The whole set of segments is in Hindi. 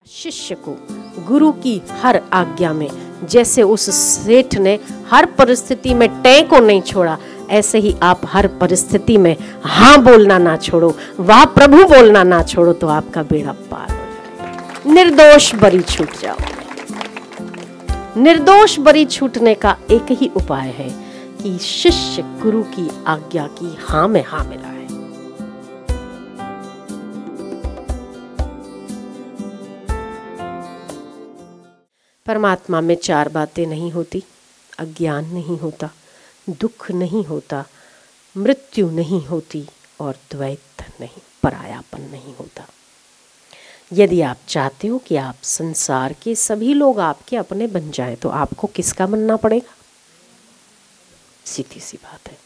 शिष्य को गुरु की हर आज्ञा में, जैसे उस सेठ ने हर परिस्थिति में टै को नहीं छोड़ा, ऐसे ही आप हर परिस्थिति में हाँ बोलना ना छोड़ो, वाह प्रभु बोलना ना छोड़ो, तो आपका बेड़ा पार हो जाएगा। निर्दोष बरी छूट जाओ। निर्दोष बरी छूटने का एक ही उपाय है कि शिष्य गुरु की आज्ञा की हाँ में हाँ मिलाए। परमात्मा में चार बातें नहीं होती, अज्ञान नहीं होता, दुख नहीं होता, मृत्यु नहीं होती और द्वैत नहीं, परायापन नहीं होता। यदि आप चाहते हो कि आप संसार के सभी लोग आपके अपने बन जाएं, तो आपको किसका बनना पड़ेगा? सीधी सी बात है।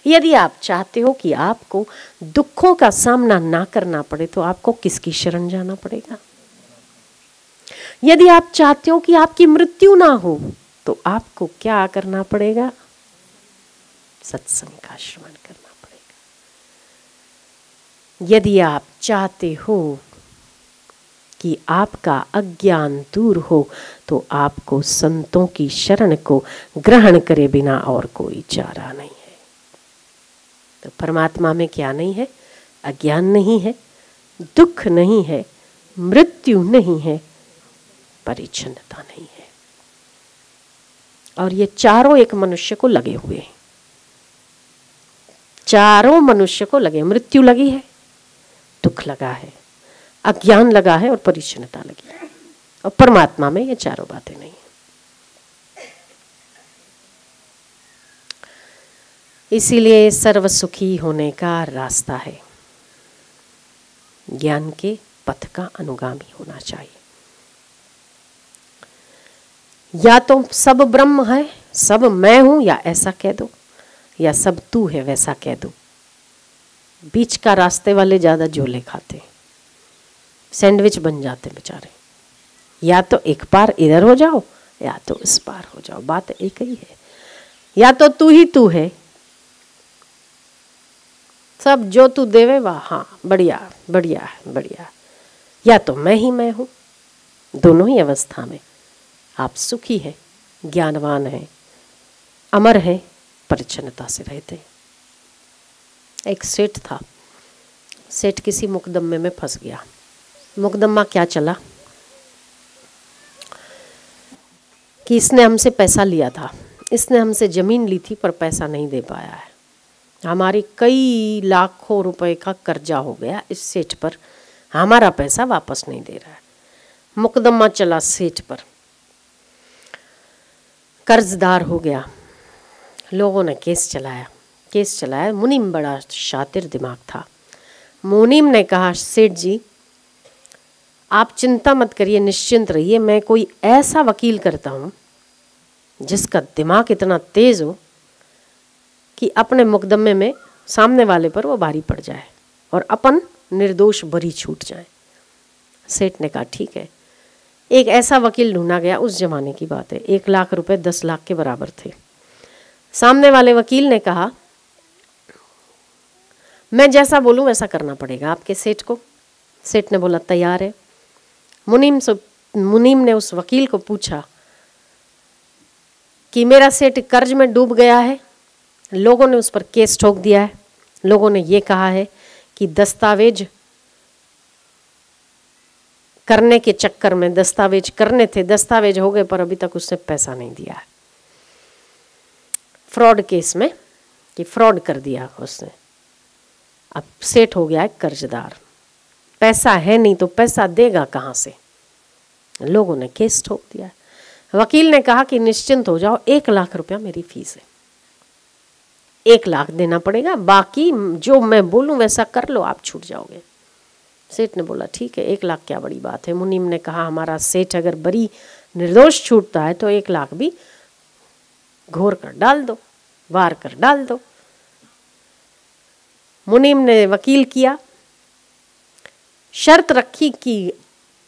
यदि आप चाहते हो कि आपको दुखों का सामना ना करना पड़े, तो आपको किसकी शरण जाना पड़ेगा? यदि आप चाहते हो कि आपकी मृत्यु ना हो, तो आपको क्या करना पड़ेगा? सत्संग का श्रवण करना पड़ेगा। यदि आप चाहते हो कि आपका अज्ञान दूर हो, तो आपको संतों की शरण को ग्रहण करे बिना और कोई चारा नहीं है। तो परमात्मा में क्या नहीं है? अज्ञान नहीं है, दुख नहीं है, मृत्यु नहीं है, परिच्छन्नता नहीं है। और ये चारों एक मनुष्य को लगे हुए हैं। चारों मनुष्य को लगे, मृत्यु लगी है, दुख लगा है, अज्ञान लगा है और परिच्छन्नता लगी है। और परमात्मा में ये चारों बातें नहीं है। इसीलिए सर्व सुखी होने का रास्ता है ज्ञान के पथ का अनुगामी होना चाहिए। या तो सब ब्रह्म है, सब मैं हूं, या ऐसा कह दो, या सब तू है वैसा कह दो। बीच का रास्ते वाले ज्यादा झोले खाते हैं, सैंडविच बन जाते बेचारे। या तो एक पार इधर हो जाओ, या तो इस पार हो जाओ, बात एक ही है। या तो तू ही तू है, सब जो तू देवे वाह, हाँ बढ़िया बढ़िया बढ़िया। या तो मैं ही मैं हूं। दोनों ही अवस्था में आप सुखी है, ज्ञानवान है, अमर है, परिच्छन्नता से रहते हैं। एक सेठ था, सेठ किसी मुकदमे में फंस गया। मुकदमा क्या चला कि इसने हमसे पैसा लिया था, इसने हमसे जमीन ली थी पर पैसा नहीं दे पाया है। हमारी कई लाखों रुपए का कर्जा हो गया इस सेठ पर, हमारा पैसा वापस नहीं दे रहा है। मुकदमा चला सेठ पर, कर्जदार हो गया। लोगों ने केस चलाया। मुनीम बड़ा शातिर दिमाग था। मुनीम ने कहा, सेठ जी आप चिंता मत करिए, निश्चिंत रहिए, मैं कोई ऐसा वकील करता हूँ जिसका दिमाग इतना तेज हो कि अपने मुकदमे में सामने वाले पर वो भारी पड़ जाए और अपन निर्दोष बरी छूट जाए। सेठ ने कहा ठीक है। एक ऐसा वकील ढूंढा गया, उस जमाने की बात है, 1 लाख रुपए 10 लाख के बराबर थे। सामने वाले वकील ने कहा मैं जैसा बोलूं वैसा करना पड़ेगा आपके सेठ को। सेठ ने बोला तैयार है। मुनीम ने उस वकील को पूछा कि मेरा सेठ कर्ज में डूब गया है, लोगों ने उस पर केस ठोक दिया है, लोगों ने ये कहा है कि दस्तावेज करने के चक्कर में, दस्तावेज करने थे, दस्तावेज हो गए पर अभी तक उसने पैसा नहीं दिया है। फ्रॉड केस में कि फ्रॉड कर दिया उसने। अब सेठ हो गया है कर्जदार, पैसा है नहीं तो पैसा देगा कहाँ से? लोगों ने केस ठोक दिया। वकील ने कहा कि निश्चिंत हो जाओ, 1 लाख रुपया मेरी फीस है, 1 लाख देना पड़ेगा, बाकी जो मैं बोलूं वैसा कर लो, आप छूट जाओगे। सेठ ने बोला ठीक है, 1 लाख क्या बड़ी बात है। मुनीम ने कहा हमारा सेठ अगर बड़ी निर्दोष छूटता है तो 1 लाख भी घोर कर डाल दो, वार कर डाल दो। मुनीम ने वकील किया, शर्त रखी कि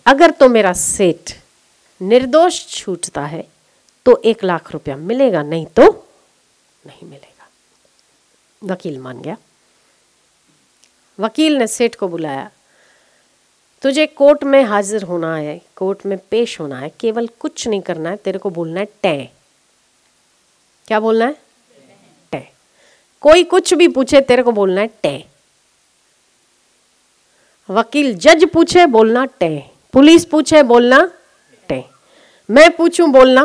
अगर तो मेरा सेठ निर्दोष छूटता है तो 1 लाख रुपया मिलेगा, नहीं तो नहीं मिलेगा। वकील मान गया। वकील ने सेठ को बुलाया तुझे कोर्ट में हाजिर होना है, कोर्ट में पेश होना है, केवल कुछ नहीं करना है, तेरे को बोलना है टै। क्या बोलना है? टै। कोई कुछ भी पूछे तेरे को बोलना है टै। वकील जज पूछे बोलना टै, पुलिस पूछे बोलना टै, मैं पूछूं बोलना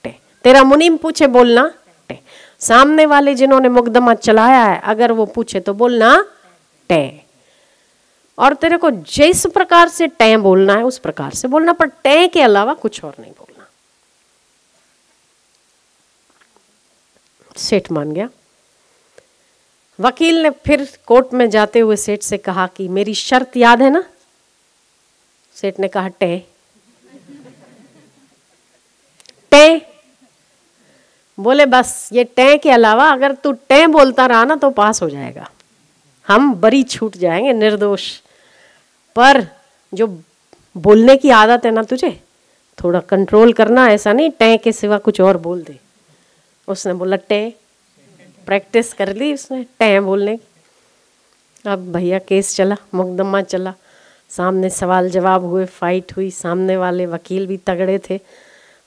टै, तेरा मुनीम पूछे बोलना टै, सामने वाले जिन्होंने मुकदमा चलाया है अगर वो पूछे तो बोलना टै। और तेरे को जिस प्रकार से टै बोलना है उस प्रकार से बोलना, पर टै के अलावा कुछ और नहीं बोलना। सेठ मान गया। वकील ने फिर कोर्ट में जाते हुए सेठ से कहा कि मेरी शर्त याद है ना? सेठ ने कहा टै। टै बोले बस ये टै के अलावा अगर तू टै बोलता रहा ना तो पास हो जाएगा, हम बरी छूट जाएंगे, निर्दोष। पर जो बोलने की आदत है ना तुझे, थोड़ा कंट्रोल करना, ऐसा नहीं टै के सिवा कुछ और बोल दे। उसने बोला टै, प्रैक्टिस कर ली उसने टै बोलने की। अब भैया केस चला, मुकदमा चला, सामने सवाल जवाब हुए, फाइट हुई, सामने वाले वकील भी तगड़े थे,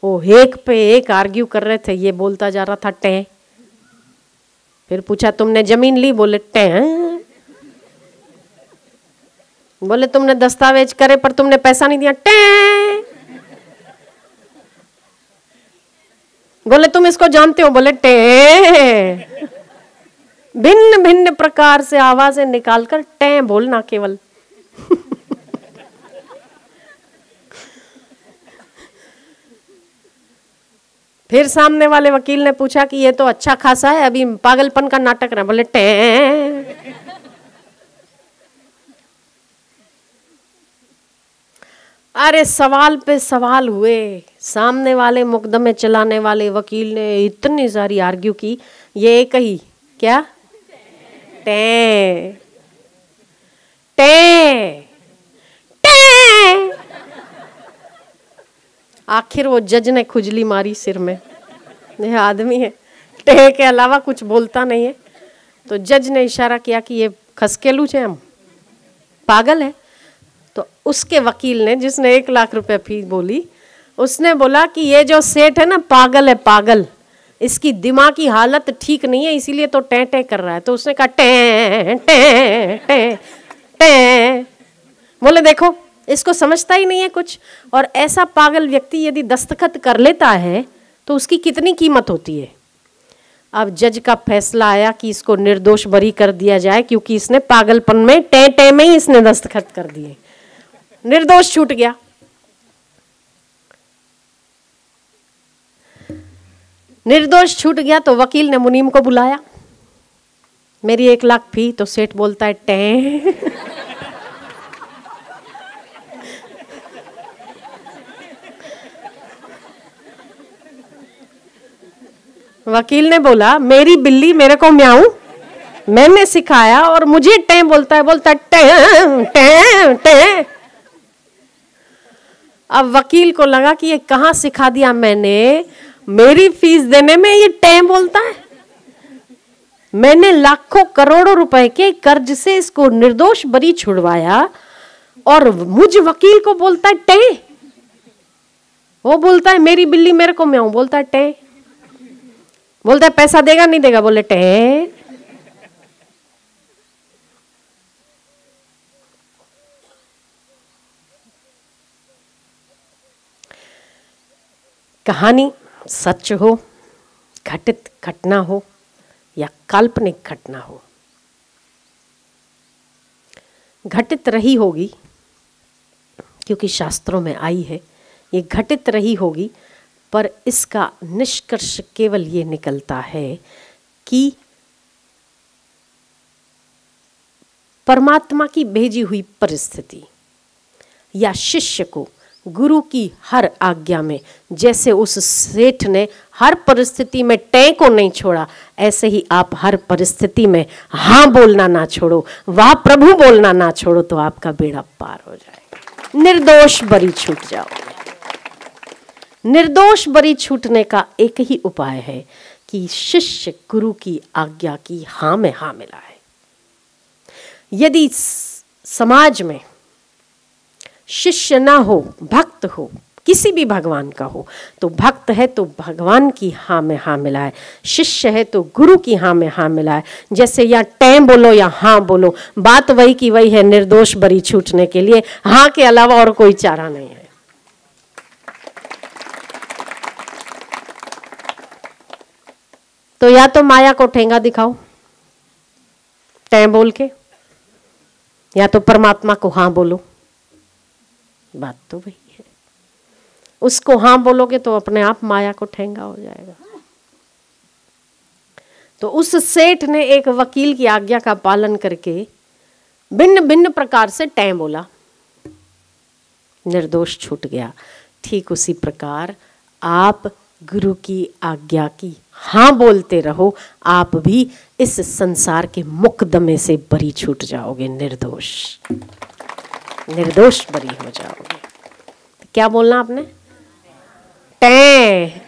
वो एक पे एक आर्ग्यू कर रहे थे। ये बोलता जा रहा था टै। फिर पूछा तुमने जमीन ली? बोले टै। बोले तुमने दस्तावेज करे पर तुमने पैसा नहीं दिया? टै। बोले तुम इसको जानते हो? बोले टै। भिन्न भिन्न प्रकार से आवाजें निकालकर टै बोलना केवल। फिर सामने वाले वकील ने पूछा कि ये तो अच्छा खासा है, अभी पागलपन का नाटक रहा। बोले टै। अरे सवाल पे सवाल हुए, सामने वाले मुकदमे चलाने वाले वकील ने इतनी सारी आर्ग्यू की, ये एक ही क्या टै टै टै। आखिर वो जज ने खुजली मारी सिर में, यह आदमी है टै के अलावा कुछ बोलता नहीं है। तो जज ने इशारा किया कि ये खसकेलू है, हम पागल है। तो उसके वकील ने, जिसने 1 लाख रुपए फीस बोली, उसने बोला कि ये जो सेठ है ना पागल है, पागल, इसकी दिमाग की हालत ठीक नहीं है, इसीलिए तो टै टै कर रहा है। तो उसने कहा टै टै टै टै। बोले देखो इसको समझता ही नहीं है कुछ, और ऐसा पागल व्यक्ति यदि दस्तखत कर लेता है तो उसकी कितनी कीमत होती है। अब जज का फैसला आया कि इसको निर्दोष बरी कर दिया जाए, क्योंकि इसने पागलपन में टै टै में ही इसने दस्तखत कर दिए, निर्दोष छूट गया। निर्दोष छूट गया तो वकील ने मुनीम को बुलाया, मेरी 1 लाख फी। तो सेठ बोलता है टै। वकील ने बोला मेरी बिल्ली मेरे को म्याऊं, मैंने सिखाया और मुझे टै बोलता है, बोलता है टै टै टै। अब वकील को लगा कि ये कहाँ सिखा दिया मैंने, मेरी फीस देने में ये टै बोलता है। मैंने लाखों करोड़ों रुपए के कर्ज से इसको निर्दोष बरी छुड़वाया और मुझ वकील को बोलता है टै। वो बोलता है मेरी बिल्ली मेरे को म्याऊं, बोलता है टै। बोलता है पैसा देगा नहीं देगा? बोले टै। कहानी सच हो, घटित घटना हो या काल्पनिक घटना हो, घटित रही होगी क्योंकि शास्त्रों में आई है, ये घटित रही होगी। पर इसका निष्कर्ष केवल ये निकलता है कि परमात्मा की भेजी हुई परिस्थिति या शिष्य को गुरु की हर आज्ञा में, जैसे उस सेठ ने हर परिस्थिति में टै को नहीं छोड़ा, ऐसे ही आप हर परिस्थिति में हाँ बोलना ना छोड़ो, वाह प्रभु बोलना ना छोड़ो, तो आपका बेड़ा पार हो जाएगा, निर्दोष बरी छूट जाओगे। निर्दोष बरी छूटने का एक ही उपाय है कि शिष्य गुरु की आज्ञा की हाँ में हाँ मिलाए। यदि समाज में शिष्य ना हो, भक्त हो, किसी भी भगवान का हो, तो भक्त है तो भगवान की हाँ में हाँ मिलाए, शिष्य है तो गुरु की हाँ में हाँ मिलाए। जैसे या टैं बोलो या हाँ बोलो, बात वही की वही है, निर्दोष बरी छूटने के लिए हाँ के अलावा और कोई चारा नहीं है। तो या तो माया को ठेंगा दिखाओ टैं बोल के, या तो परमात्मा को हाँ बोलो। बात तो वही है। उसको हाँ बोलोगे तो अपने आप माया को ठेंगा हो जाएगा। तो उस सेठ ने एक वकील की आज्ञा का पालन करके भिन्न भिन्न प्रकार से टैं बोला, निर्दोष छूट गया। ठीक उसी प्रकार आप गुरु की आज्ञा की हाँ बोलते रहो, आप भी इस संसार के मुकदमे से बरी छूट जाओगे, निर्दोष निर्दोष बरी हो जाओगे। क्या बोलना आपने? टैं